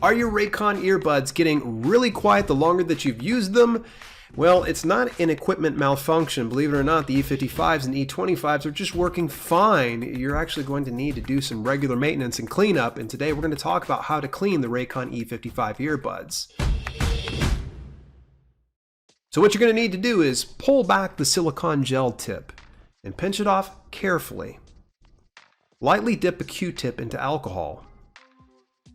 Are your Raycon earbuds getting really quiet the longer that you've used them? Well, it's not an equipment malfunction. Believe it or not, the E55s and E25s are just working fine. You're actually going to need to do some regular maintenance and cleanup, and today we're going to talk about how to clean the Raycon E55 earbuds. So what you're going to need to do is pull back the silicone gel tip and pinch it off carefully. Lightly dip a Q-tip into alcohol.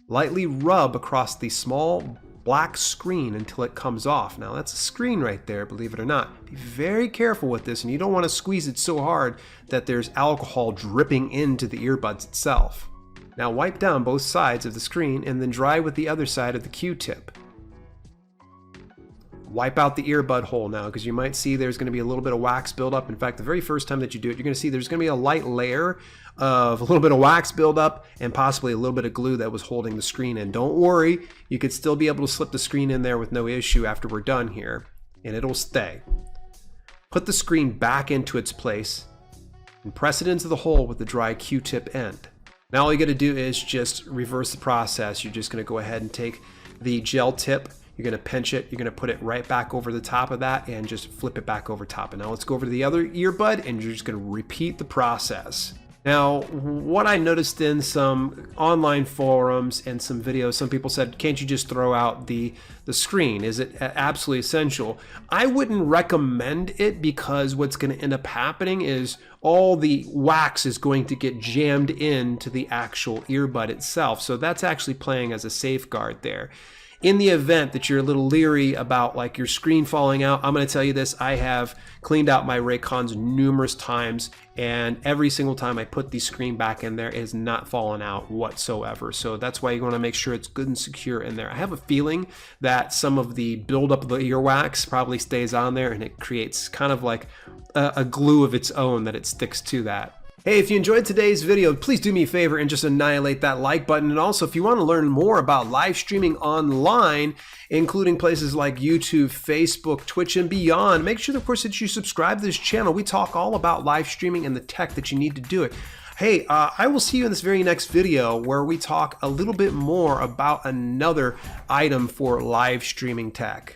Lightly rub across the small black screen until it comes off. Now that's a screen right there, believe it or not. Be very careful with this, and you don't want to squeeze it so hard that there's alcohol dripping into the earbuds itself. Now wipe down both sides of the screen and then dry with the other side of the Q-tip. Wipe out the earbud hole now, because you might see there's going to be a little bit of wax buildup. In fact, the very first time that you do it, you're going to see there's going to be a light layer of a little bit of wax buildup and possibly a little bit of glue that was holding the screen in. Don't worry, you could still be able to slip the screen in there with no issue after we're done here, and it'll stay. Put the screen back into its place and press it into the hole with the dry Q-tip end. Now all you got to do is just reverse the process. You're just going to go ahead and take the gel tip. You're going to pinch it, you're going to put it right back over the top of that and just flip it back over top. And now let's go over to the other earbud and you're just going to repeat the process. Now, what I noticed in some online forums and some videos, some people said, can't you just throw out the screen? Is it absolutely essential? I wouldn't recommend it, because what's going to end up happening is all the wax is going to get jammed into the actual earbud itself. So that's actually playing as a safeguard there. In the event that you're a little leery about like your screen falling out, I'm going to tell you this: I have cleaned out my Raycons numerous times, and every single time I put the screen back in there, it has not fallen out whatsoever. So that's why you want to make sure it's good and secure in there. I have a feeling that some of the buildup of the earwax probably stays on there, and it creates kind of like a glue of its own that it sticks to that. Hey, if you enjoyed today's video, please do me a favor and just annihilate that like button. And also, if you want to learn more about live streaming online, including places like YouTube, Facebook, Twitch, and beyond, make sure, of course, that you subscribe to this channel. We talk all about live streaming and the tech that you need to do it. Hey, I will see you in this very next video where we talk a little bit more about another item for live streaming tech.